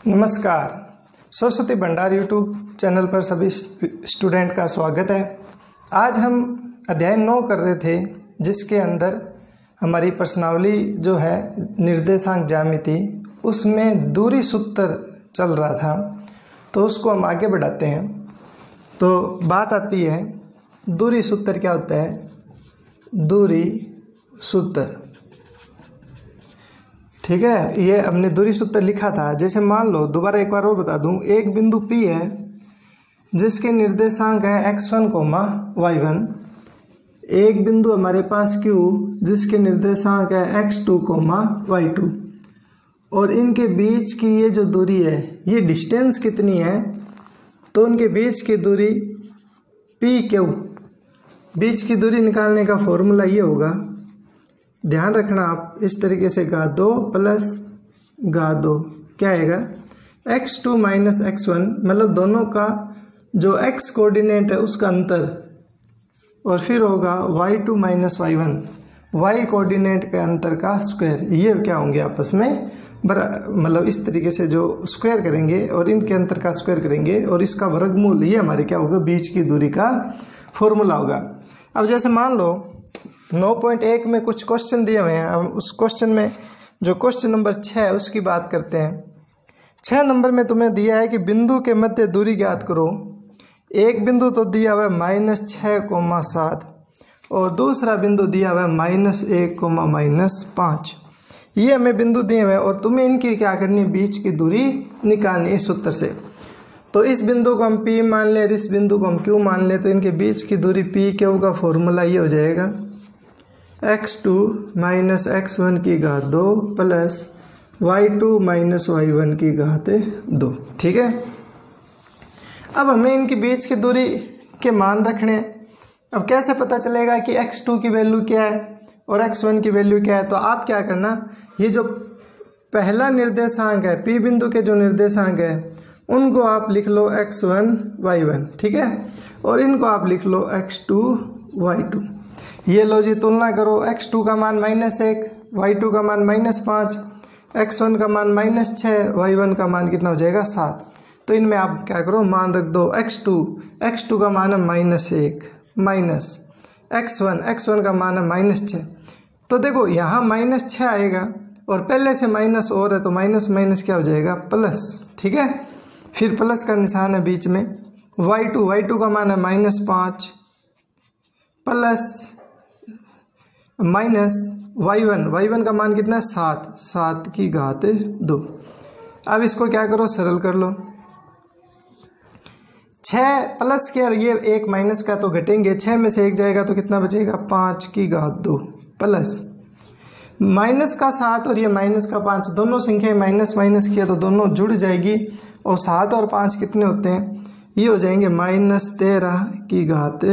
नमस्कार। सरस्वती भंडार YouTube channel पर सभी स्टूडेंट का स्वागत है। आज हम अध्याय 9 कर रहे थे, जिसके अंदर हमारी प्रश्नावली जो है निर्देशांक ज्यामिति, उसमें दूरी सूत्र चल रहा था, तो उसको हम आगे बढ़ाते हैं। तो बात आती है दूरी सूत्र क्या होता है। दूरी सूत्र, ठीक है, ये हमने दूरी सूत्र लिखा था। जैसे मान लो, दोबारा एक बार और बता दूं, एक बिंदु P है जिसके निर्देशांक है x1, y1। एक बिंदु हमारे पास Q जिसके निर्देशांक है x2, y2। और इनके बीच की ये जो दूरी है, ये डिस्टेंस कितनी है, तो उनके बीच की दूरी PQ। बीच की दूरी निकालने का फॉर्मूला ये होगा, ध्यान रखना आप, इस तरीके से घात 2 प्लस घात 2 क्या आएगा, x2 माइनस x1, मतलब दोनों का जो x कोऑर्डिनेट है उसका अंतर, और फिर होगा y2 minus y1, y coordinate के अंतर का स्क्वायर। ये क्या होंगे आपस में मतलब इस तरीके से जो स्क्वायर करेंगे और इनके अंतर का स्क्वायर करेंगे और इसका वर्गमूल, ये हमारे क्या होगा, बीच की दूरी का फॉर्मूला होगा। अब जैसे मान लो 9.1 में कुछ क्वेश्चन दिए हुए हैं। अब उस क्वेश्चन में जो क्वेश्चन नंबर 6 है उसकी बात करते हैं। 6 नंबर में तुम्हें दिया है कि बिंदु के मध्य दूरी ज्ञात करो। एक बिंदु तो दिया हुआ है -6, और दूसरा बिंदु दिया हुआ है -1, -5। ये हमें बिंदु दिए हुए हैं और तुम्हें इनकी क्या करनी है, बीच की दूरी निकालनी है इस सूत्र से। तो इस बिंदु को हम P मान लें और इस बिंदु को हम Q मान लें, तो इनके बीच की दूरी PQ का फॉर्मूला ये हो जाएगा, x2 माइनस x1 की घात 2 प्लस y2 माइनस y1 की घात 2। ठीक है, अब हमें इनके बीच की दूरी के मान रखने हैं। अब कैसे पता चलेगा कि x2 की वैल्यू क्या है और x1 की वैल्यू क्या है। तो आप क्या करना, ये जो पहला निर्देशांक है, P बिंदु के जो निर्देशांक है उनको आप लिख लो x1, y1, ठीक है, और इनको आप लिख लो x2, y2। ये लो जी, तुलना करो, x2 का मान -1, y2 का मान -5, x1 का मान -6, y1 का मान कितना हो जाएगा, 7। तो इनमें आप क्या करो, मान रख दो। x2 का मान है -1 माइनस x1 का मान है -6। तो देखो यहाँ -6 आएगा और पहले से माइनस और है, तो माइनस माइनस क्या हो जाएगा, प्लस। ठीक है, फिर प्लस का निशान है बीच में। y2 का मान है -5 प्लस माइनस y1 का मान कितना है, 7 की घात 2। अब इसको क्या करो, सरल कर लो। 6 प्लस के, ये एक माइनस का तो घटेंगे, 6 में से 1 जाएगा तो कितना बचेगा, 5 की घात 2 प्लस माइनस का 7 और ये माइनस का 5, दोनों संख्याएं माइनस माइनस किया तो दोनों जुड़ जाएगी, और 7 और 5 कितने होते हैं, ये हो जाएंगे -13 की घात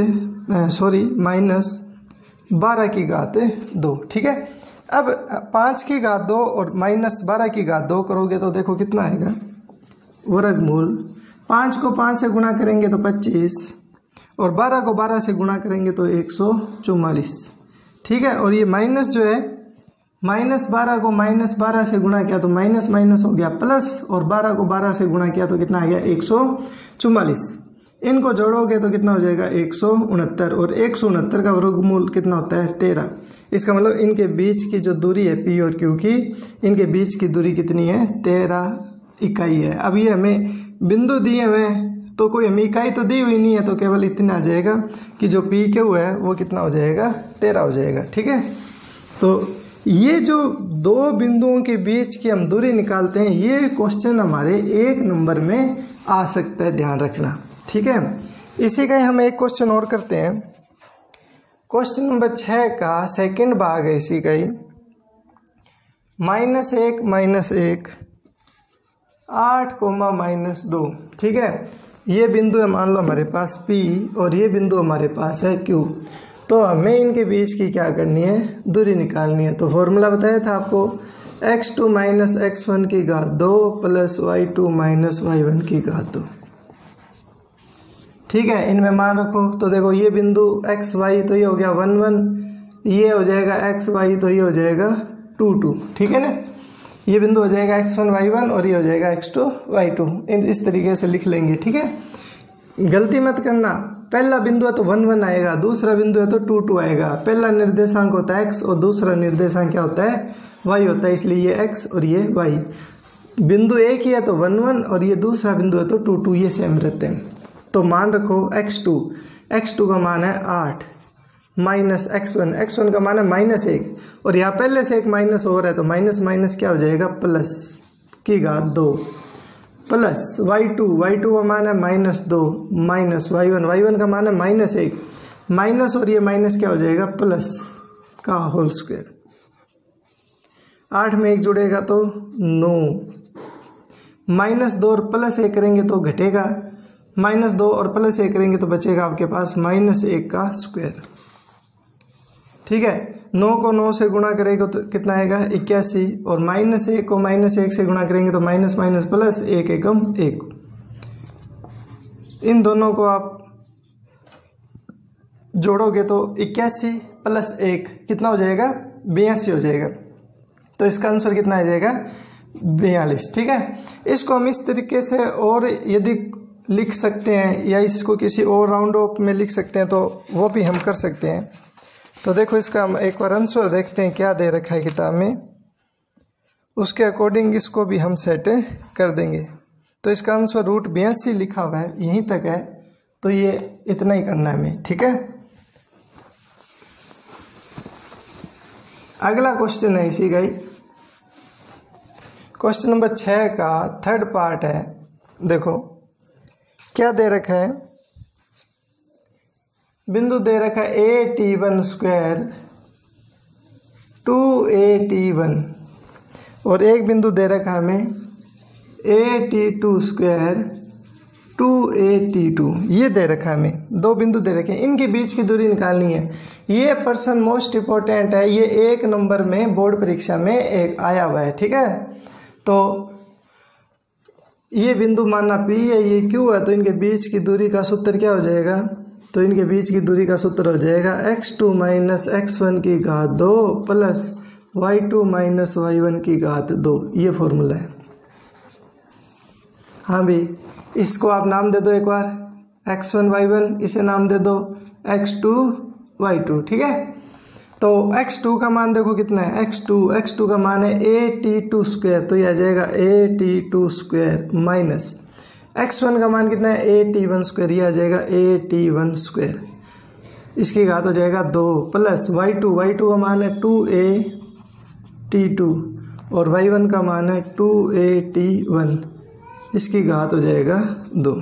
-12 की घात 2। ठीक है, अब 5 की घात 2 और -12 की घात 2 करोगे तो देखो कितना आएगा, वर्गमूल। 5 को 5 से गुणा करेंगे तो 25, और 12 को 12 से गुणा करेंगे तो 144। ठीक है, और ये माइनस जो है, -12 को -12 से गुणा किया तो माइनस माइनस हो गया प्लस, और 12 को 12 से गुणा किया तो कितना आ गया, 144। इनको जोड़ोगे तो कितना हो जाएगा, 169, और 169 का वर्गमूल कितना होता है, 13। इसका मतलब इनके बीच की जो दूरी है P और Q की, इनके बीच की दूरी कितनी है, 13 इकाई है। अब ये हमें बिंदु दिए हुए हैं तो कोई हमें इकाई तो दी हुई नहीं है, तो केवल इतना आ जाएगा कि जो PQ है वो कितना हो जाएगा, 13 हो जाएगा। ठीक है, तो ये जो दो बिंदुओं के बीच की हम दूरी निकालते हैं, ये क्वेश्चन हमारे 1 नंबर में आ सकता है, ध्यान रखना। ठीक है, इसी का ही हम एक क्वेश्चन और करते हैं। क्वेश्चन नंबर 6 का सेकंड भाग है इसी का ही, -1 8, -2। ठीक है, ये बिंदु है मान लो हमारे पास P और ये बिंदु हमारे पास है Q। तो हमें इनके बीच की क्या करनी है, दूरी निकालनी है। तो फॉर्मूला बताया था आपको, x2 माइनस x1 की घात 2 प्लस y2 माइनस y1 की घात 2। ठीक है, इनमें मान रखो। तो देखो ये बिंदु x y, तो ये हो गया 1 1, ये हो जाएगा x y, तो ये हो जाएगा 2 2। ठीक है ना, ये बिंदु हो जाएगा x1 y1 और ये हो जाएगा x2 y2। इस तरीके से लिख लेंगे, ठीक है। गलती मत करना, पहला बिंदु है तो 1 1 आएगा, दूसरा बिंदु है तो 2 2 आएगा। पहला निर्देशांक होता है x और दूसरा निर्देशांक क्या होता है, y होता है, इसलिए ये x और ये y। बिंदु एक ही है तो 1 1 और ये दूसरा बिंदु है तो 2 2, ये सेम रहते हैं। तो मान रखो x2 का मान है 8 माइनस x1 का मान है -1 और यहाँ पहले से एक माइनस हो रहा है तो माइनस माइनस क्या हो जाएगा, प्लस की घात 2 प्लस y2 का मान है -2 माइनस y1 का मान है -1 माइनस और ये माइनस क्या हो जाएगा, प्लस का होल स्क्वायर। 8 में 1 जुड़ेगा तो 9, -2 और +1 करेंगे तो घटेगा, -2 और +1 करेंगे तो बचेगा आपके पास -1 का स्क्वायर, ठीक है। 9 को 9 से गुणा करेंगे तो कितना आएगा, 81 और -1 को -1 से गुणा करेंगे तो माइनस माइनस प्लस 1 एकम 1। इन दोनों को आप जोड़ोगे तो 81 + 1 कितना हो जाएगा, 82 हो जाएगा। तो इसका आंसर कितना आ जाएगा, 42, ठीक है। इसको हम इस तरीके से और यदि लिख सकते हैं या इसको किसी और राउंड ऑफ में लिख सकते हैं तो वो भी हम कर सकते हैं। तो देखो इसका हम एक बार आंसर देखते हैं क्या दे रखा है किताब में, उसके अकॉर्डिंग इसको भी हम सेट कर देंगे। तो इसका आंसर √82 लिखा हुआ है, यहीं तक है, तो ये इतना ही करना है हमें, ठीक है। अगला क्वेश्चन है इसी का ही, क्वेश्चन नंबर 6 का थर्ड पार्ट है। देखो क्या दे रखा है, बिंदु दे रखा है AT1² 2AT1 और एक बिंदु दे रखा है हमें AT2² 2AT2, ये दे रखा है हमें, 2 बिंदु दे रखे हैं, इनके बीच की दूरी निकालनी है। ये पर्सन मोस्ट इम्पोर्टेंट है, ये 1 नंबर में बोर्ड परीक्षा में एक आया हुआ है, ठीक है। तो ये बिंदु मानना P है, ये Q है, तो इनके बीच की दूरी का सूत्र क्या हो जाएगा, तो इनके बीच की दूरी का सूत्र हो जाएगा x2 - x1 की घात 2 प्लस y2 - y1 की घात 2, ये फॉर्मूला है। हाँ भाई, इसको आप नाम दे दो एक बार, x1 y1, इसे नाम दे दो x2 y2, ठीक है। तो x2 का मान देखो कितना है, x2 का मान है AT2², तो ये आ जाएगा AT2² माइनस x1 का मान कितना है AT1², ये आ जाएगा AT1², इसकी घात हो जाएगा 2 प्लस y2 का मान है 2AT2 और y1 का मान है 2AT1, इसकी घात हो जाएगा 2।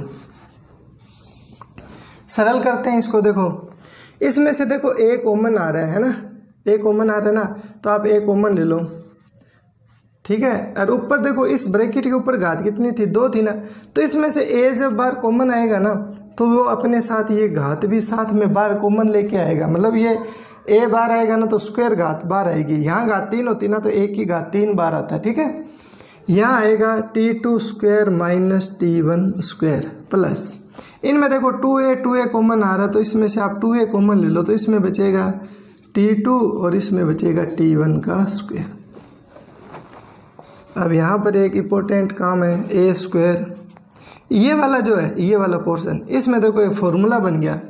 सरल करते हैं इसको। देखो इसमें से देखो A कॉमन आ रहा है ना, A कॉमन आ रहा है ना, तो आप A कॉमन ले लो, ठीक है। और ऊपर देखो इस ब्रैकेट के ऊपर घात कितनी थी, 2 थी ना, तो इसमें से A जब बार कॉमन आएगा ना तो वो अपने साथ ये घात भी साथ में बार कॉमन लेके आएगा, मतलब ये A बार आएगा ना तो स्क्वायर घात बार आएगी। यहाँ घात 3 होती ना तो A की घात 3 बार आता है, ठीक है। यहाँ आएगा T2² माइनस T1² प्लस, इनमें देखो 2A कॉमन आ रहा है तो इसमें से आप 2A कॉमन ले लो, तो इसमें बचेगा T2 और इसमें बचेगा T1 का स्क्वायर। अब यहाँ पर एक इम्पोर्टेंट काम है, A², ये वाला जो है, ये वाला पोर्शन, इसमें देखो एक फॉर्मूला बन गया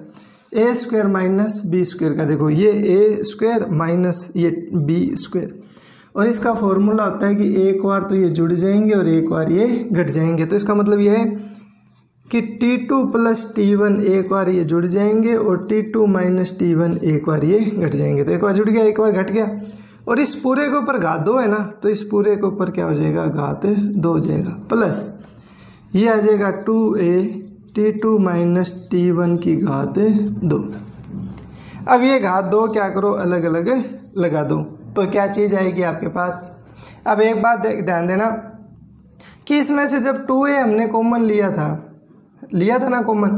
A² माइनस B² का। देखो ये A² माइनस ये B², और इसका फॉर्मूला होता है कि एक बार तो ये जुड़ जाएंगे और एक बार ये घट जाएंगे। तो इसका मतलब ये है कि T2 प्लस T1 एक बार ये जुड़ जाएंगे और T2 माइनस T1 एक बार ये घट जाएंगे। तो एक बार जुड़ गया, एक बार घट गया, और इस पूरे के ऊपर घात 2 है ना, तो इस पूरे के ऊपर क्या हो जाएगा, घात 2 हो जाएगा, प्लस ये आ जाएगा 2A T2 माइनस T1 की घात 2। अब ये घात 2 क्या करो, अलग अलग लगा दो, तो क्या चीज़ आएगी आपके पास। अब एक बात ध्यान देना कि इसमें से जब 2A हमने कॉमन लिया था ना कॉमन,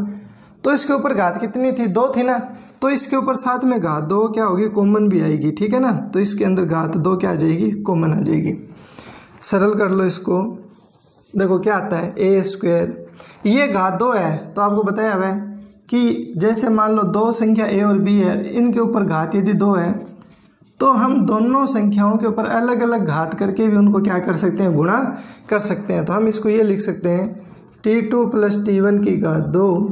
तो इसके ऊपर घात कितनी थी, 2 थी ना, तो इसके ऊपर साथ में घात 2 क्या होगी, कॉमन भी आएगी, ठीक है ना। तो इसके अंदर घात 2 क्या आ जाएगी, कॉमन आ जाएगी। सरल कर लो इसको, देखो क्या आता है A², ये घात 2 है, तो आपको बताया हुआ है कि जैसे मान लो 2 संख्या A और B है, इनके ऊपर घात यदि 2 है तो हम दोनों संख्याओं के ऊपर अलग अलग घात करके भी उनको क्या कर सकते हैं, गुणा कर सकते हैं। तो हम इसको ये लिख सकते हैं T2 + T1 की घात 2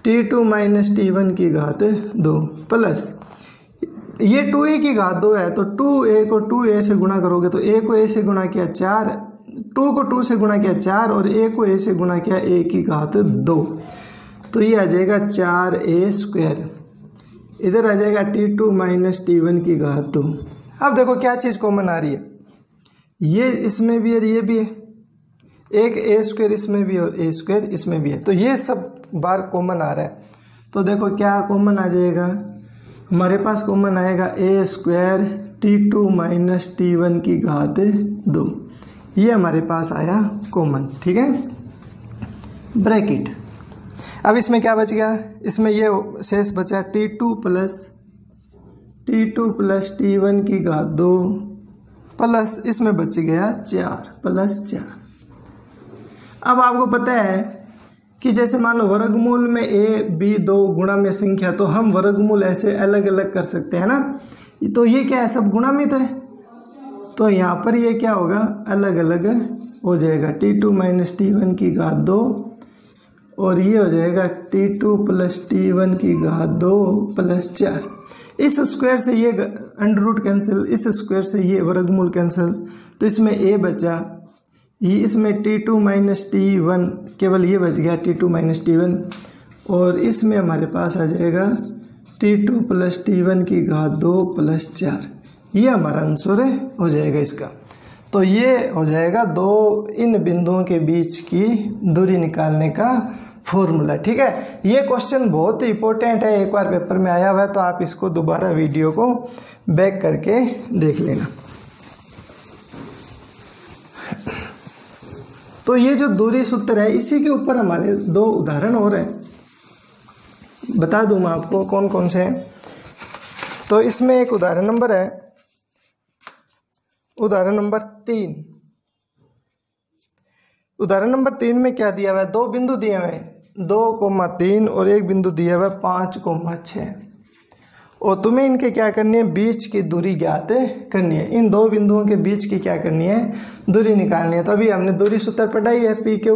T2 - T1 की घात 2 प्लस ये 2a की घात 2 है तो 2a को 2a से गुणा करोगे तो a को a से गुणा किया 4, 2 को 2 से गुणा किया 4 और a को a से गुणा किया a की घात 2, तो ये आ जाएगा 4a²। इधर आ जाएगा T2 - T1 की घात 2। अब देखो क्या चीज़ कॉमन आ रही है, ये इसमें भी है ये भी है, एक a² इसमें भी और a² इसमें भी है, तो ये सब बार कॉमन आ रहा है। तो देखो क्या कॉमन आ जाएगा, हमारे पास कॉमन आएगा a² T2 - T1 की घात 2, ये हमारे पास आया कॉमन। ठीक है, ब्रैकेट। अब इसमें क्या बच गया, इसमें ये शेष बचा T2 + T1 की घात 2 प्लस इसमें बच गया 4 + 4। अब आपको पता है कि जैसे मान लो वर्गमूल में a b 2 गुणा में संख्या, तो हम वर्गमूल ऐसे अलग अलग कर सकते हैं ना, तो ये क्या है, सब गुणामित है, तो यहाँ पर ये क्या होगा, अलग अलग हो जाएगा T2 - T1 की घात 2 और ये हो जाएगा T2 + T1 की घात 2 + 4। इस स्क्वायर से ये अंडर कैंसिल, इस स्क्वायर से ये वर्गमूल कैंसिल, तो इसमें a बचा, ये इसमें T2 - T1 केवल ये बच गया T2 - T1 और इसमें हमारे पास आ जाएगा T2 + T1 की घात 2 + 4। ये हमारा आंसर हो जाएगा इसका। तो ये हो जाएगा दो इन बिंदुओं के बीच की दूरी निकालने का फॉर्मूला। ठीक है, ये क्वेश्चन बहुत ही इंपॉर्टेंट है, एक बार पेपर में आया हुआ है, तो आप इसको दोबारा वीडियो को बैक करके देख लेना। तो ये जो दूरी सूत्र है, इसी के ऊपर हमारे 2 उदाहरण और हैं, बता दूं मैं आपको कौन कौन से हैं। तो इसमें एक उदाहरण नंबर है, उदाहरण नंबर 3। उदाहरण नंबर 3 में क्या दिया हुआ है, 2 बिंदु दिए हुए हैं 2,3 और एक बिंदु दिया हुआ है 5,6 और तुम्हें इनके क्या करनी है, बीच की दूरी ज्ञात करनी है। इन 2 बिंदुओं के बीच की क्या करनी है, दूरी निकालनी है। तो अभी हमने दूरी सूत्र पढ़ाई है, PQ।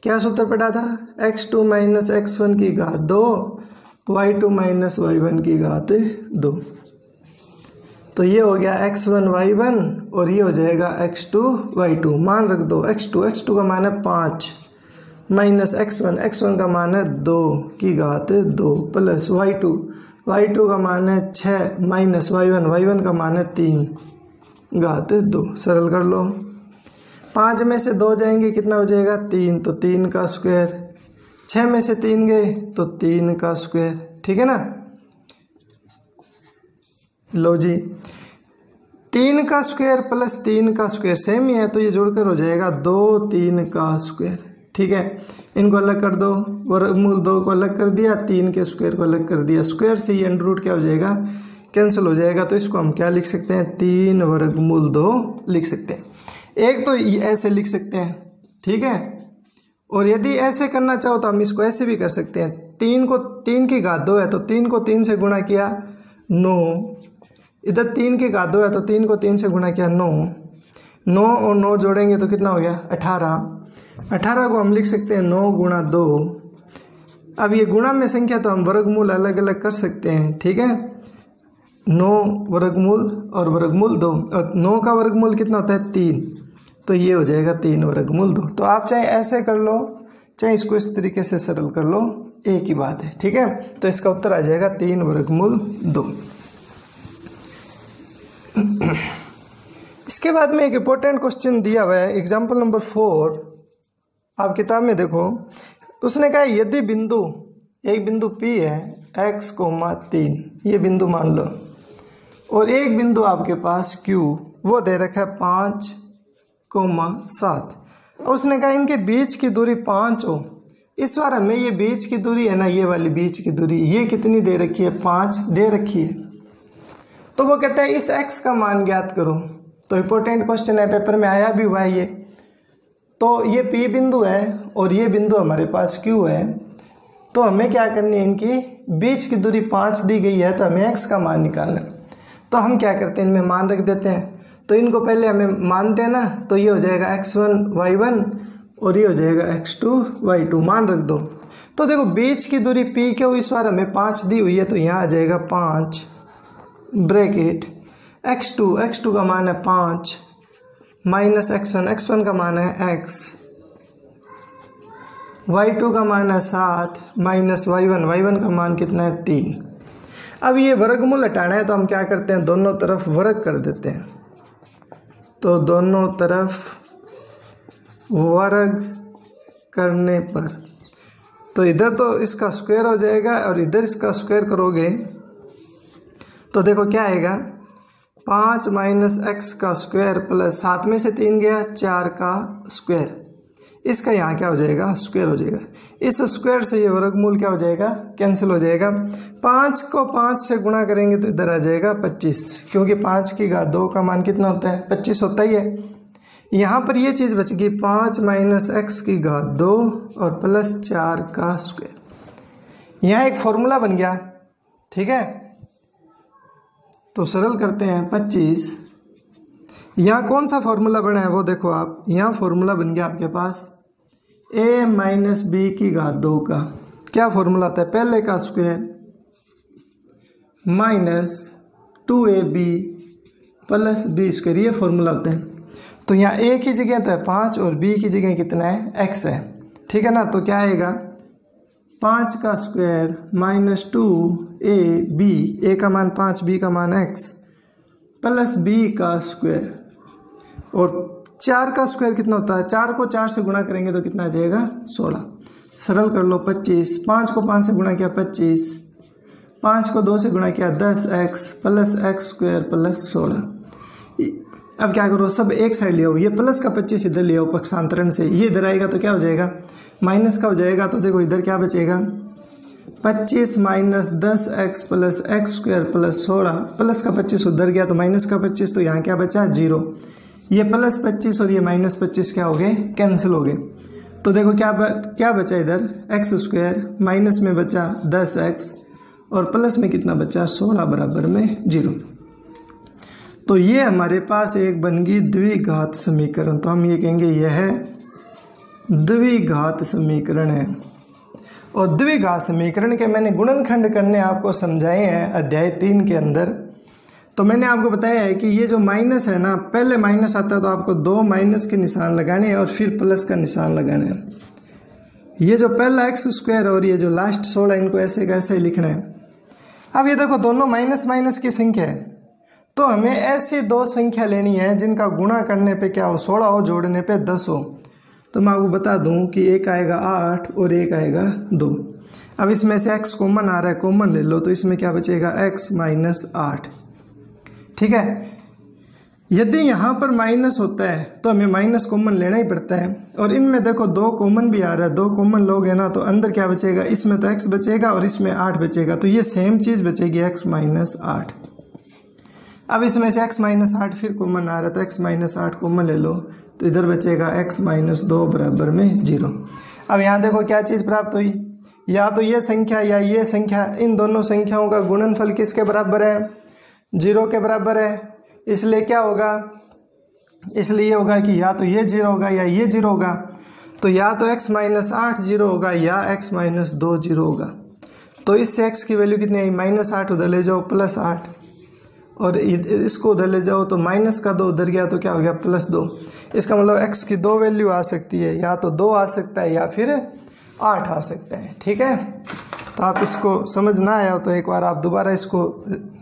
क्या सूत्र पढ़ा था, x2 - x1 की घात 2 y2 - y1 की घात 2। तो ये हो गया x1 y1 और ये हो जाएगा x2 y2। मान रख दो, x2 का मान है 5 माइनस x1 का मान है 2 की घात 2 प्लस y2 का मान है 6 माइनस y1 का मान है 3 घात 2। सरल कर लो, 5 में से 2 जाएंगे कितना हो जाएगा 3, तो 3 का स्क्वायर, 6 में से 3 गए तो 3 का स्क्वायर। ठीक है ना, लो जी, 3 का स्क्वायर प्लस 3 का स्क्वायर सेम ही है, तो ये जोड़कर हो जाएगा 2 3 का स्क्वायर। ठीक है, इनको अलग कर दो, वर्गमूल 2 को अलग कर दिया, 3 के स्क्वायर को अलग कर दिया, स्क्वायर से ये अंडर रूट क्या हो जाएगा, कैंसिल हो जाएगा। तो इसको हम क्या लिख सकते हैं, 3 वर्गमूल 2 लिख सकते हैं। एक तो ऐसे लिख सकते हैं, ठीक है, और यदि ऐसे करना चाहो तो हम इसको ऐसे भी कर सकते हैं। 3 को 3 की घात 2 है तो 3 को 3 से गुणा किया 9, इधर 3 की घात 2 है तो 3 को 3 से गुणा किया 9 और 9 जोड़ेंगे तो कितना हो गया 18 को हम लिख सकते हैं 9 गुणा 2। अब ये गुणा में संख्या तो हम वर्गमूल अलग अलग कर सकते हैं। ठीक है, 9 वर्गमूल और वर्गमूल 2, और 9 का वर्गमूल कितना होता है 3, तो ये हो जाएगा 3 वर्गमूल 2। तो आप चाहे ऐसे कर लो चाहे इसको इस तरीके से सरल कर लो, एक ही बात है। ठीक है, तो इसका उत्तर आ जाएगा 3 वर्गमूल 2। इसके बाद में एक इम्पोर्टेंट क्वेश्चन दिया हुआ है, एग्जाम्पल नंबर 4, आप किताब में देखो। उसने कहा यदि एक बिंदु P है x, 3, ये बिंदु मान लो, और एक बिंदु आपके पास Q वो दे रखा है 5, 7। उसने कहा इनके बीच की दूरी 5 हो। इस बार हमें ये बीच की दूरी है ना, ये वाली बीच की दूरी ये कितनी दे रखी है, 5 दे रखी है। तो वो कहता है इस x का मान ज्ञात करो। तो इम्पोर्टेंट क्वेश्चन है, पेपर में आया भी हुआ है ये। तो ये P बिंदु है और ये बिंदु हमारे पास Q है, तो हमें क्या करनी है, इनकी बीच की दूरी 5 दी गई है, तो हमें x का मान निकालना है। तो हम क्या करते हैं, इनमें मान रख देते हैं। तो इनको पहले हमें मानते हैं ना, तो ये हो जाएगा x1 y1 और ये हो जाएगा x2 y2, मान रख दो। तो देखो बीच की दूरी p क्यू इस बार हमें 5 दी हुई है, तो यहाँ आ जाएगा 5 ब्रैकेट x2 का मान है 5 माइनस x1 का मान है x, y2 का मान है 7 माइनस y1 का मान कितना है 3। अब ये वर्गमूल हटाना है तो हम क्या करते हैं, दोनों तरफ वर्ग कर देते हैं। तो दोनों तरफ वर्ग करने पर तो इधर तो इसका स्क्वायर हो जाएगा और इधर इसका स्क्वायर करोगे तो देखो क्या आएगा, 5 माइनस एक्स का स्क्वायर प्लस 7 में से 3 गया 4 का स्क्वायर, इसका यहाँ क्या हो जाएगा, स्क्वायर हो जाएगा। इस स्क्वायर से ये वर्गमूल क्या हो जाएगा, कैंसिल हो जाएगा। 5 को 5 से गुणा करेंगे तो इधर आ जाएगा 25, क्योंकि 5 की घात 2 का मान कितना होता है, 25 होता ही है। यहाँ पर ये चीज़ बचेगी 5 माइनस एक्स की घात 2 और प्लस 4 का स्क्वायर। यहाँ एक फॉर्मूला बन गया, ठीक है। तो सरल करते हैं 25। यहाँ कौन सा फॉर्मूला बना है वो देखो आप, यहाँ फॉर्मूला बन गया आपके पास a माइनस बी की घात 2 का। क्या फॉर्मूला आता है, पहले का square minus 2ab plus b square, ये फॉर्मूला होता है। तो यहाँ a की जगह तो है 5 और b की जगह कितना है, x है, ठीक है ना। तो क्या आएगा, 5 का स्क्वायर माइनस 2ab, a का मान 5 b का मान x प्लस b का स्क्वायर, और 4 का स्क्वायर कितना होता है, 4 को 4 से गुणा करेंगे तो कितना आ जाएगा, 16। सरल कर लो 25, 5 को 5 से गुणा किया 25, 5 को 2 से गुणा किया 10x plus x square plus 16। अब क्या करो, सब एक साइड ले आओ, ये प्लस का 25 इधर ले आओ पक्षांतरण से, ये इधर आएगा तो क्या हो जाएगा, माइनस का हो जाएगा। तो देखो इधर क्या बचेगा, 25 minus 10x plus x square plus 16, plus का 25 उधर गया तो माइनस का 25, तो यहाँ क्या बचा 0। ये प्लस 25 और ये माइनस 25 क्या हो गए, कैंसिल हो गए। तो देखो क्या बचा इधर, एक्स स्क्वायर माइनस में बचा 10x और प्लस में कितना बचा 16 बराबर में 0। तो ये हमारे पास एक बन गई द्विघात समीकरण। तो हम ये कहेंगे यह द्विघात समीकरण है। और द्विघात समीकरण के मैंने गुणनखंड करने आपको समझाए हैं अध्याय 3 के अंदर। तो मैंने आपको बताया है कि ये जो माइनस है ना, पहले माइनस आता है तो आपको 2 माइनस के निशान लगाने हैं और फिर प्लस का निशान लगाना है। ये जो पहला एक्स स्क्वायर और ये जो लास्ट 16, इनको ऐसे कैसे ही लिखना है। अब ये देखो दोनों माइनस माइनस की संख्या है, तो हमें ऐसी दो संख्या लेनी है जिनका गुणा करने पे क्या हो, 16 हो, जोड़ने पे 10 हो। तो मैं आपको बता दूं कि एक आएगा 8 और एक आएगा 2। अब इसमें से x कॉमन आ रहा है, कॉमन ले लो, तो इसमें क्या बचेगा, x माइनस 8, ठीक है। यदि यहाँ पर माइनस होता है तो हमें माइनस कॉमन लेना ही पड़ता है। और इनमें देखो 2 कॉमन भी आ रहा है, 2 कॉमन लोगे ना तो अंदर क्या बचेगा, इसमें तो x बचेगा और इसमें 8 बचेगा, तो ये सेम चीज़ बचेगी x माइनस 8। अब इसमें से x माइनस 8 फिर कॉमन आ रहा है, तो x माइनस 8 कॉमन ले लो, तो इधर बचेगा x माइनस 2 बराबर में 0। अब यहाँ देखो क्या चीज़ प्राप्त हुई, या तो ये संख्या या ये संख्या, इन दोनों संख्याओं का गुणनफल किसके बराबर है, 0 के बराबर है। इसलिए क्या होगा, इसलिए होगा कि या तो ये 0 होगा या ये 0 होगा। तो या तो x माइनस 8 0 होगा या x माइनस 2 0 होगा। तो इससे x की वैल्यू कितनी आई, माइनस 8 उधर ले जाओ प्लस 8, और इसको उधर ले जाओ तो माइनस का 2 उधर गया तो क्या हो गया, प्लस 2। इसका मतलब x की 2 वैल्यू आ सकती है, या तो 2 आ सकता है या फिर 8 आ सकता है, ठीक है। तो आप इसको समझ ना आया हो तो एक बार आप दोबारा इसको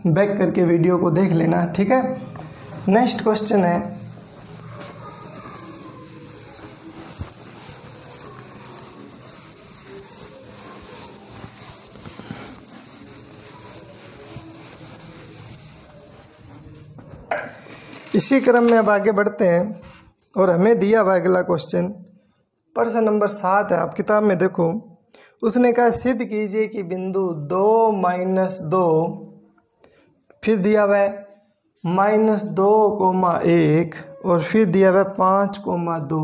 बैक करके वीडियो को देख लेना, ठीक है। नेक्स्ट क्वेश्चन है, इसी क्रम में अब आगे बढ़ते हैं और हमें दिया हुआ अगला क्वेश्चन प्रश्न नंबर 7 है, आप किताब में देखो। उसने कहा सिद्ध कीजिए कि बिंदु 2 माइनस 2, फिर दिया हुआ है माइनस 2,1 और फिर दिया हुआ है 5,2।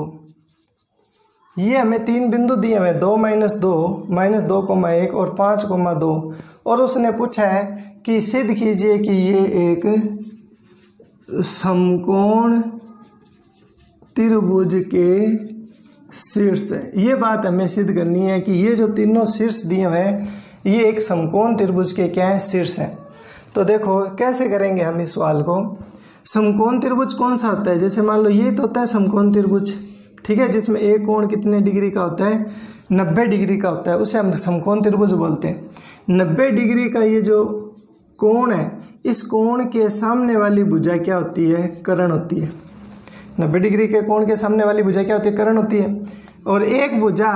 ये हमें 3 बिंदु दिए हुए हैं, 2 माइनस 2, माइनस 2,1 और 5,2, और उसने पूछा है कि सिद्ध कीजिए कि ये एक समकोण त्रिभुज के शीर्ष है। ये बात हमें सिद्ध करनी है कि ये जो तीनों शीर्ष दिए हुए हैं ये एक समकोण त्रिभुज के क्या है, शीर्ष हैं। तो देखो कैसे करेंगे हम इस सवाल को। समकोण त्रिभुज कौन सा होता है, जैसे मान लो ये तो होता है समकोण त्रिभुज, ठीक है, जिसमें एक कोण कितने डिग्री का होता है, 90 डिग्री का होता है, उसे हम समकोण त्रिभुज बोलते हैं। 90 डिग्री का ये जो कोण है, इस कोण के सामने वाली भुजा क्या होती है, कर्ण होती है। 90 डिग्री के कोण के सामने वाली भुजा क्या होती है, कर्ण होती है। और एक भुजा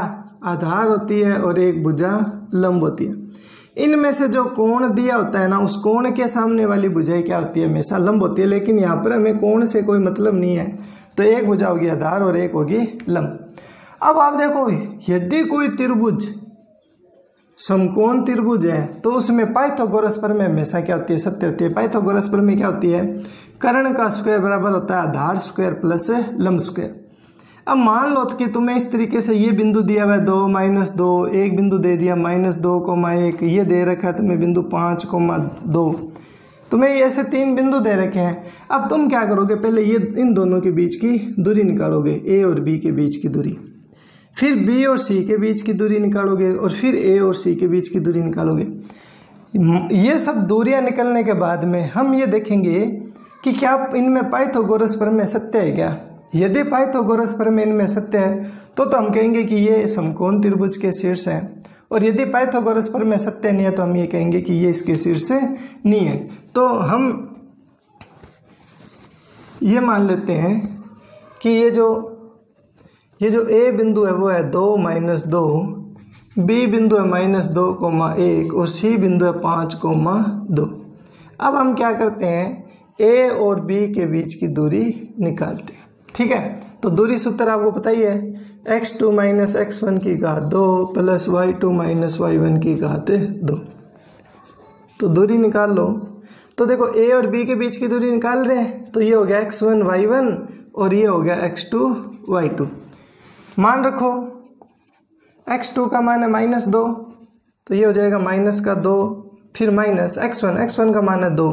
आधार होती है और एक भुजा लंब होती है। इनमें से जो कोण दिया होता है ना, उस कोण के सामने वाली भुजा क्या होती है, हमेशा लंब होती है। लेकिन यहाँ पर हमें कोण से कोई मतलब नहीं है, तो एक भुजा होगी आधार और एक होगी लंब। अब आप देखो, यदि कोई त्रिभुज समकोण त्रिभुज है तो उसमें पाइथागोरस प्रमेय हमेशा क्या होती है, सत्य होती है। पाइथागोरस प्रमेय क्या होती है, कर्ण का स्क्वायर बराबर होता है आधार स्क्वायर प्लस लंब स्क्वायर। अब मान लो कि तुम्हें इस तरीके से ये बिंदु दिया हुआ है 2, -2, एक बिंदु दे दिया -2,1, ये दे रखा है तुम्हें बिंदु 5,2, तुम्हें ऐसे 3 बिंदु दे रखे हैं। अब तुम क्या करोगे, पहले ये इन दोनों के बीच की दूरी निकालोगे, ए और बी के बीच की दूरी, फिर बी और सी के बीच की दूरी निकालोगे और फिर ए और सी के बीच की दूरी निकालोगे। ये सब दूरियां निकलने के बाद में हम ये देखेंगे कि क्या इनमें पाइथागोरस प्रमेय सत्य है क्या। यदि पाइथागोरस प्रमेय इनमें सत्य है तो हम कहेंगे कि ये समकोण त्रिभुज के शीर्ष है, और यदि पाइथागोरस प्रमेय सत्य नहीं है तो हम ये कहेंगे कि ये इसके शीर्ष नहीं है। तो हम ये मान लेते हैं कि ये जो ए बिंदु है वो है 2, -2, बी बिंदु है -2,1 और सी बिंदु है 5,2। अब हम क्या करते हैं, ए और बी के बीच की दूरी निकालते हैं, ठीक है। तो दूरी सूत्र आपको पता ही है, x2 - x1 की घात 2 प्लस y2 - y1 की घात 2। तो दूरी निकाल लो। तो देखो ए और बी के बीच की दूरी निकाल रहे हैं, तो ये हो गया x1 y1 और ये हो गया x2 y2। मान रखो x2 का मान है -2, तो ये हो जाएगा -2, फिर माइनस x1 का मान है 2,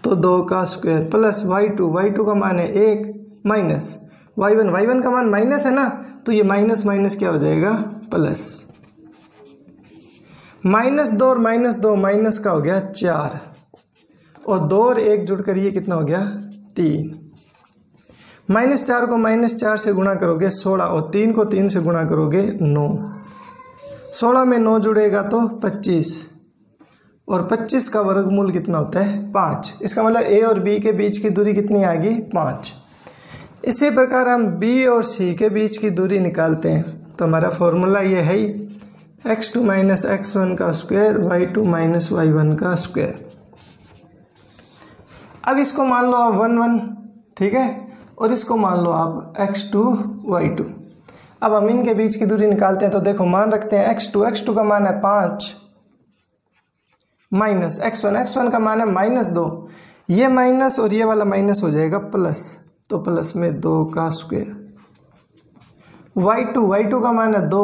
तो 2 का स्क्वायर प्लस y2 का मान है 1 माइनस y1 का मान माइनस है ना, तो ये माइनस क्या हो जाएगा, प्लस। -2 और -2 माइनस का हो गया 4, और 2 और 1 जुड़कर ये कितना हो गया, 3। -4 को -4 से गुणा करोगे 16, और 3 को 3 से गुणा करोगे 9। 16 में 9 जुड़ेगा तो 25, और 25 का वर्गमूल कितना होता है, 5। इसका मतलब ए और बी के बीच की दूरी कितनी आ गई, 5। इसी प्रकार हम बी और सी के बीच की दूरी निकालते हैं, तो हमारा फॉर्मूला ये है ही x2 - x1 का स्क्वायर y2 - y1 का स्क्वायर। अब इसको मान लो आप 1, 1, ठीक है, और इसको मान लो आप x2 y2। अब हम इनके बीच की दूरी निकालते हैं, तो देखो मान रखते हैं x2 का मान है 5 माइनस x1 का मान है -2, ये माइनस और ये वाला माइनस हो जाएगा प्लस, तो प्लस में 2 का स्क्वायर। y2 का मान है 2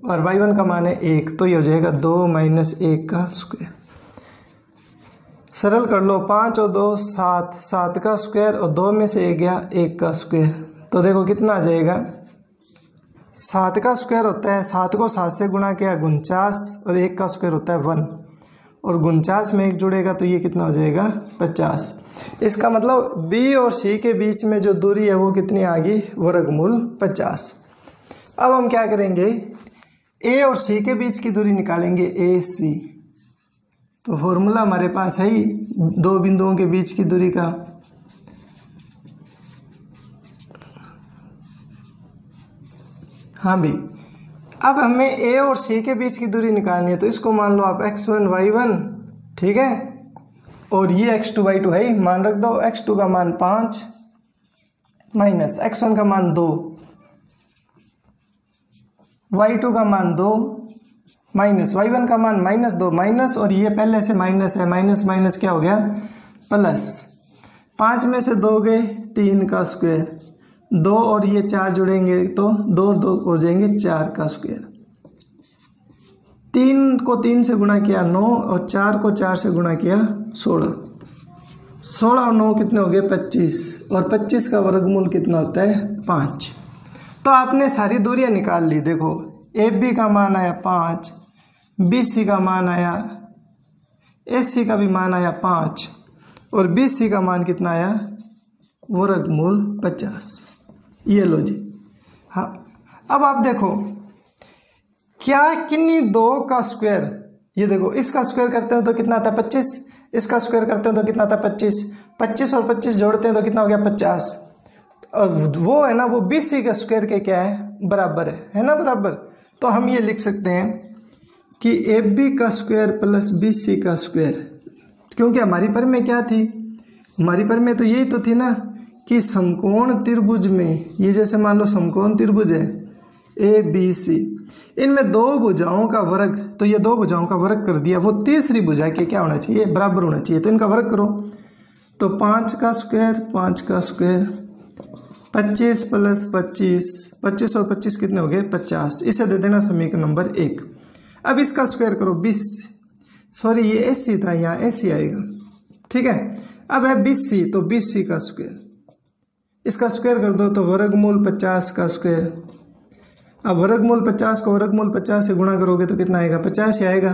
और y1 का मान है 1, तो ये हो जाएगा 2 - 1 का स्क्वायर। सरल कर लो, 5 और 2 7, 7 का स्क्वायर, और 2 में से 1 गया 1 का स्क्वायर, तो देखो कितना आ जाएगा, 7 का स्क्वायर होता है, 7 को 7 से गुणा किया 49, और 1 का स्क्वायर होता है 1, और 49 में 1 जुड़ेगा तो ये कितना हो जाएगा, 50। इसका मतलब बी और सी के बीच में जो दूरी है वो कितनी आ गई, वर्गमूल 50। अब हम क्या करेंगे, ए और सी के बीच की दूरी निकालेंगे, ए सी। तो फॉर्मूला हमारे पास है ही 2 बिंदुओं के बीच की दूरी का। हाँ भी, अब हमें ए और सी के बीच की दूरी निकालनी है, तो इसको मान लो आप x1 y1, ठीक है, और ये x2 y2 है ही, मान रख दो। x2 का मान 5 माइनस x1 का मान 2, y2 का मान 2 माइनस y1 का मान -2, माइनस, और ये पहले से माइनस है, माइनस क्या हो गया, प्लस। 5 में से 2 गए 3 का स्क्वायर, 2 और ये 4 जुड़ेंगे तो 2 और 2 हो जाएंगे 4 का स्क्वायर। 3 को 3 से गुणा किया 9 और 4 को 4 से गुणा किया 16। 16 और 9 कितने हो गए 25 और 25 का वर्गमूल कितना होता है 5। तो आपने सारी दूरियां निकाल ली। देखो AB का मान आया 5, BC का मान आया, AC का भी मान आया 5 और BC का मान कितना आया वर्गमूल 50। ये लो जी। हाँ अब आप देखो क्या किन्हीं 2 का स्क्वायर, ये देखो इसका स्क्वायर करते हैं तो कितना आता है 25, इसका स्क्वायर करते हैं तो कितना आता है 25, 25 और 25 जोड़ते हैं तो कितना हो गया 50। और वो है ना वो BC का स्क्वायर के क्या है बराबर है ना बराबर। तो हम ये लिख सकते हैं कि AB का स्क्वायर प्लस BC का स्क्वायर, क्योंकि हमारी पर में क्या थी, हमारी पर में तो यही तो थी ना कि समकोण त्रिभुज में, ये जैसे मान लो समकोण त्रिभुज है ABC, इनमें 2 भुजाओं का वर्ग, तो ये 2 भुजाओं का वर्ग कर दिया, वो तीसरी भुजा के क्या होना चाहिए बराबर होना चाहिए, तो इनका वर्ग करो। तो 5 का स्क्वायर 5 का स्क्वायर 25 प्लस 25, 25 और 25 कितने हो गए 50, इसे दे देना समीकरण नंबर 1। अब इसका स्क्वायर करो 20, सॉरी ये AC था यहाँ AC आएगा, ठीक है। अब है BC, तो BC का स्क्वायर, इसका स्क्वायर कर दो तो वर्गमूल 50 का स्क्वायर। अब वर्गमूल 50 को वर्गमूल 50 से गुणा करोगे तो कितना आएगा 50 ही आएगा।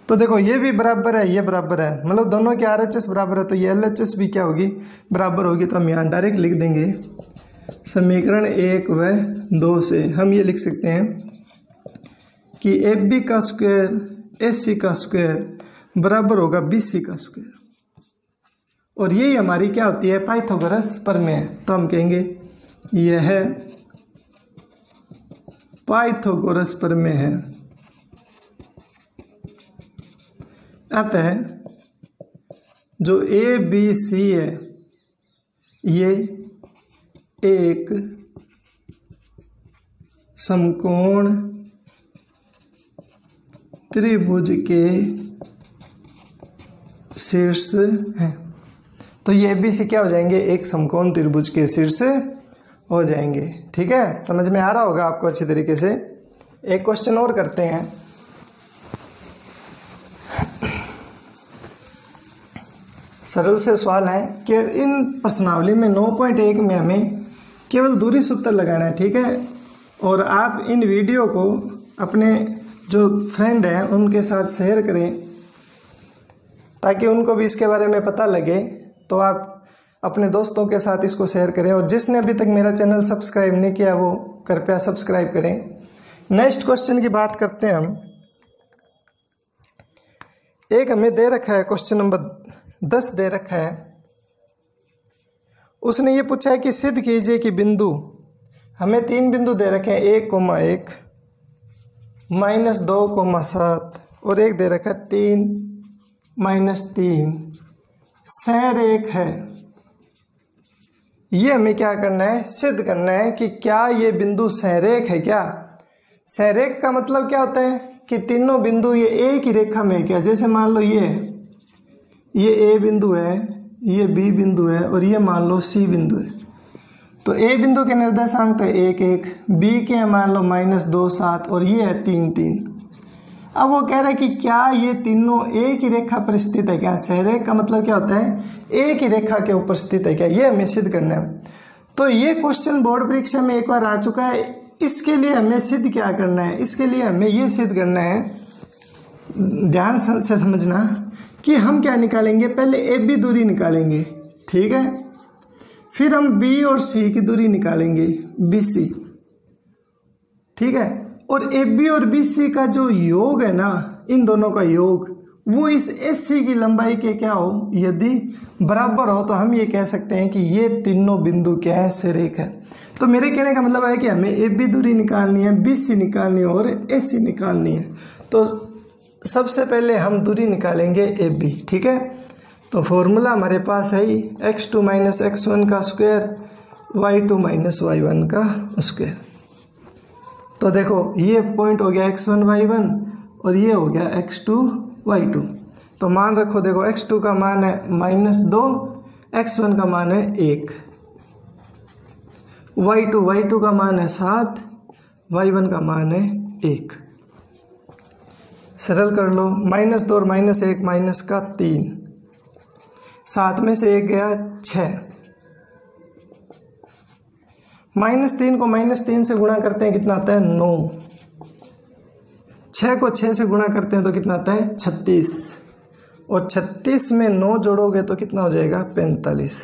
तो देखो ये भी बराबर है ये बराबर है, मतलब दोनों के RHS बराबर है, तो ये LHS भी क्या होगी बराबर होगी। तो हम यहाँ डायरेक्ट लिख देंगे समीकरण 1 व 2 से हम ये लिख सकते हैं कि AB का स्क्वायर AC का स्क्वायर बराबर होगा BC का स्क्वायर, और यही हमारी क्या होती है पाइथागोरस प्रमेय। तो हम कहेंगे यह पाइथागोरस प्रमेय है। अतः जो ABC है ये एक समकोण त्रिभुज के शीर्ष है। तो ये ABC क्या हो जाएंगे एक समकोण त्रिभुज के शीर्ष हो जाएंगे। ठीक है, समझ में आ रहा होगा आपको अच्छी तरीके से। एक क्वेश्चन और करते हैं। सरल से सवाल है कि इन प्रश्नावली में 9.1 में हमें केवल दूरी सूत्र लगाना है। ठीक है, और आप इन वीडियो को अपने जो फ्रेंड हैं उनके साथ शेयर करें ताकि उनको भी इसके बारे में पता लगे। तो आप अपने दोस्तों के साथ इसको शेयर करें, और जिसने अभी तक मेरा चैनल सब्सक्राइब नहीं किया वो कृपया सब्सक्राइब करें। नेक्स्ट क्वेश्चन की बात करते हैं हम। एक हमें दे रखा है क्वेश्चन नंबर 10 दे रखा है। उसने ये पूछा है कि सिद्ध कीजिए कि बिंदु, हमें 3 बिंदु दे रखे हैं 1,1 -2,7 और एक दे रखा है 3 -3 संरेख है। ये हमें क्या करना है सिद्ध करना है कि क्या ये बिंदु संरेख है। क्या संरेख का मतलब क्या होता है कि तीनों बिंदु ये एक ही रेखा में है क्या। जैसे मान लो ये A बिंदु है, ये B बिंदु है और ये मान लो C बिंदु है। तो A बिंदु के निर्देशांक तो 1 1, B के मान लो -2 7 और ये है 3 3। अब वो कह रहा है कि क्या ये तीनों एक ही रेखा पर स्थित है क्या। संरेख का मतलब क्या होता है एक ही रेखा के ऊपर स्थित है क्या, ये हमें सिद्ध करना है। तो ये क्वेश्चन बोर्ड परीक्षा में एक बार आ चुका है। इसके लिए हमें सिद्ध क्या करना है, इसके लिए हमें ये सिद्ध करना है, ध्यान से समझना कि हम क्या निकालेंगे। पहले AB दूरी निकालेंगे, ठीक है, फिर हम B और C की दूरी निकालेंगे BC, ठीक है। और AB और BC का जो योग है ना, इन दोनों का योग, वो इस AC की लंबाई के क्या हो, यदि बराबर हो तो हम ये कह सकते हैं कि ये तीनों बिंदु क्या है संरेख है। तो मेरे कहने का मतलब है कि हमें AB दूरी निकालनी है, BC निकालनी है और AC निकालनी है। तो सबसे पहले हम दूरी निकालेंगे AB, ठीक है। तो फॉर्मूला हमारे पास है ही x2 - x1 का स्क्वायर y2 - y1 का स्क्वायर। तो देखो ये पॉइंट हो गया x1 y1 और ये हो गया x2 y2। तो मान रखो, देखो x2 का मान है -2, x1 का मान है 1, y2 का मान है 7, y1 का मान है 1। सरल कर लो, -2 और -1 माइनस का 3, 7 में से 1 गया 6, -3 को -3 से गुणा करते हैं कितना आता है 9, 6 को 6 से गुणा करते हैं तो कितना आता है 36, और 36 में 9 जोड़ोगे तो कितना हो जाएगा 45।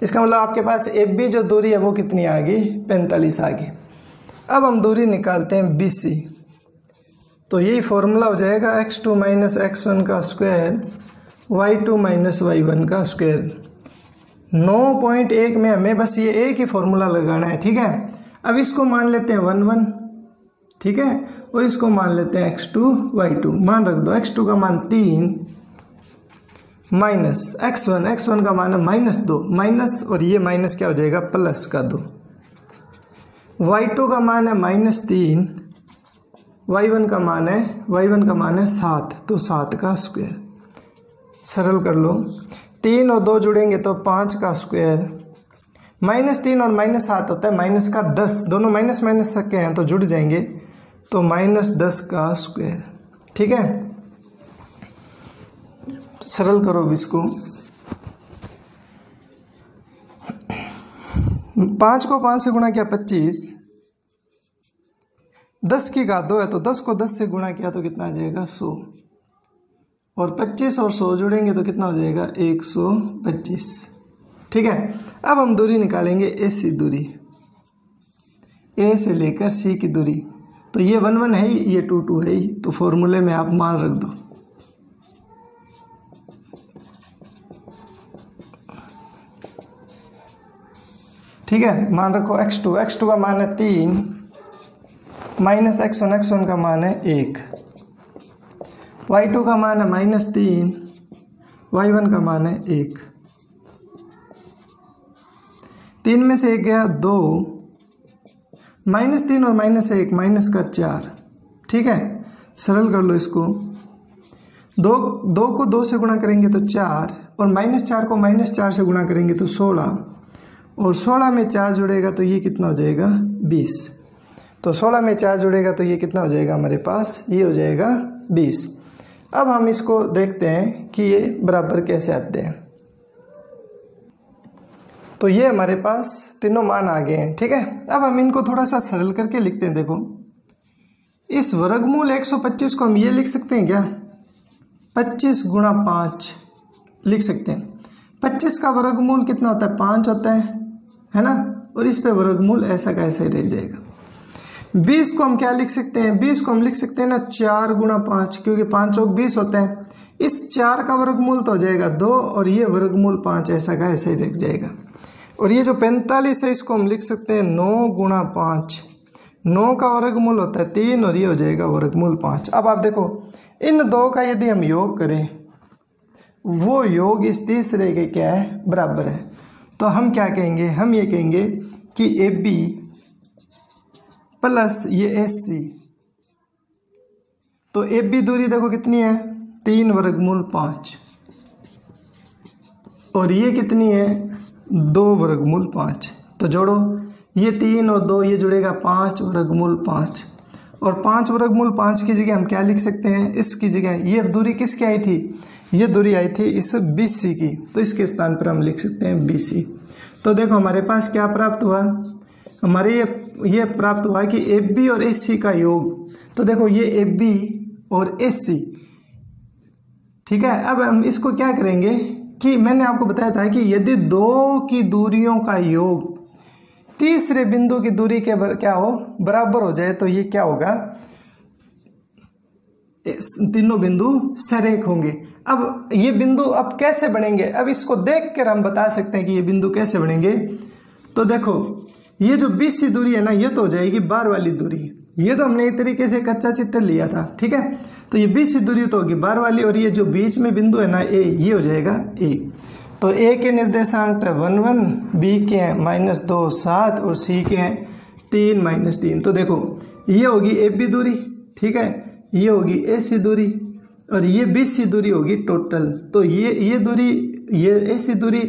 इसका मतलब आपके पास एफ बी जो दूरी है वो कितनी आ गई 45 आ गई। अब हम दूरी निकालते हैं बी सी, तो यही फॉर्मूला हो जाएगा x2 माइनस x1 का स्क्वायर y2 माइनस y1 का स्क्वायर। 9.1 में हमें बस ये एक ही फॉर्मूला लगाना है, ठीक है। अब इसको मान लेते हैं 1 1, ठीक है, और इसको मान लेते हैं x2 y2, मान रख दो। x2 का मान 3 माइनस x1 का मान है -2, माइनस और ये माइनस क्या हो जाएगा प्लस का 2, y2 का मान है -3, y1 का मान है 7, तो 7 का स्क्वायर। सरल कर लो, 3 और 2 जुड़ेंगे तो 5 का स्क्वायर, -3 और -7 होता है माइनस का 10, दोनों माइनस माइनस के हैं तो जुड़ जाएंगे, तो -10 का स्क्वायर, ठीक है। सरल करो इसको, 5 को 5 से गुणा किया 25, 10 की घात 2 है तो 10 को 10 से गुणा किया तो कितना आ जाएगा 100, और 25 और 100 जुड़ेंगे तो कितना हो जाएगा 125, ठीक है। अब हम दूरी निकालेंगे ए सी दूरी, ए से लेकर सी की दूरी, तो ये 1 1 है ही, ये 2 2 है ही, तो फॉर्मूले में आप मान रख दो। ठीक है, मान रखो x2 का मान है 3 माइनस x1 का मान है 1, y2 का मान है -3, y1 का मान है 1, 3 में से 1 गया 2, -3 और -1 माइनस का 4, ठीक है। सरल कर लो इसको, 2 को 2 से गुणा करेंगे तो 4, और -4 को -4 से गुणा करेंगे तो 16, और 16 में 4 जुड़ेगा तो ये कितना हो जाएगा 20, तो 16 में 4 जुड़ेगा तो ये कितना हो जाएगा हमारे पास, ये हो जाएगा 20। अब हम इसको देखते हैं कि ये बराबर कैसे आते हैं। तो ये हमारे पास तीनों मान आ गए हैं, ठीक है। अब हम इनको थोड़ा सा सरल करके लिखते हैं। देखो, इस वर्गमूल 125 को हम ये लिख सकते हैं क्या, 25 गुणा 5 लिख सकते हैं। 25 का वर्गमूल कितना होता है 5 होता है ना, और इस पे वर्गमूल ऐसा का ऐसा ही रह जाएगा। 20 को हम क्या लिख सकते हैं, 20 को हम लिख सकते हैं ना 4 गुणा 5, क्योंकि 5 चौक 20 होता है। इस 4 का वर्गमूल तो हो जाएगा 2, और ये वर्गमूल 5 ऐसा का ऐसा ही रह जाएगा। और ये जो 45 है इसको हम लिख सकते हैं 9 गुणा 5, 9 का वर्गमूल होता है 3, और ये हो जाएगा वर्गमूल 5। अब आप देखो, इन दो का यदि हम योग करें, वो योग इस तीसरे के क्या है बराबर है, तो हम क्या कहेंगे, हम ये कहेंगे कि ए बी प्लस ये एस सी, तो ए बी दूरी देखो कितनी है 3 वर्गमूल 5, और ये कितनी है 2 वर्गमूल 5, तो जोड़ो ये 3 और 2 ये जुड़ेगा 5 वर्गमूल 5, और 5 वर्गमूल 5 की जगह हम क्या लिख सकते हैं, इसकी जगह ये दूरी किसकी आई थी, ये दूरी आई थी इस BC की, तो इसके स्थान पर हम लिख सकते हैं BC। तो देखो हमारे पास क्या प्राप्त हुआ, हमारे ये प्राप्त हुआ कि AB और AC का योग, तो देखो ये AB और AC, ठीक है। अब हम इसको क्या करेंगे कि मैंने आपको बताया था कि यदि दो की दूरियों का योग तीसरे बिंदु की दूरी के क्या हो बराबर हो जाए, तो ये क्या होगा, तीनों बिंदु सरेख होंगे। अब ये बिंदु अब कैसे बनेंगे, अब इसको देखकर हम बता सकते हैं कि ये बिंदु कैसे बनेंगे। तो देखो, ये जो BC दूरी है ना, ये तो हो जाएगी बार वाली दूरी, ये तो हमने एक तरीके से कच्चा चित्र लिया था, ठीक है। तो ये BC दूरी तो होगी बार वाली, और ये जो बीच में बिंदु है ना A, ये हो जाएगा A। तो A के निर्देशांक है 1 1, B के हैं -2 7, और C के हैं 3 -3। तो देखो ये होगी AB दूरी, ठीक है, ये होगी AC दूरी, और ये BC दूरी होगी टोटल। तो ये दूरी, ये AC दूरी,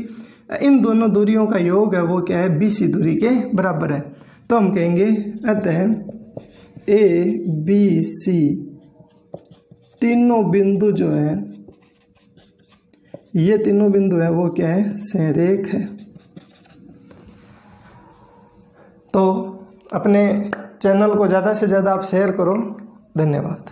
इन दोनों दूरियों का योग है वो क्या है BC दूरी के बराबर है। तो हम कहेंगे अतः ABC तीनों बिंदु जो हैं, ये तीनों बिंदु हैं वो क्या है, संरेख है। तो अपने चैनल को ज़्यादा से ज़्यादा आप शेयर करो। धन्यवाद।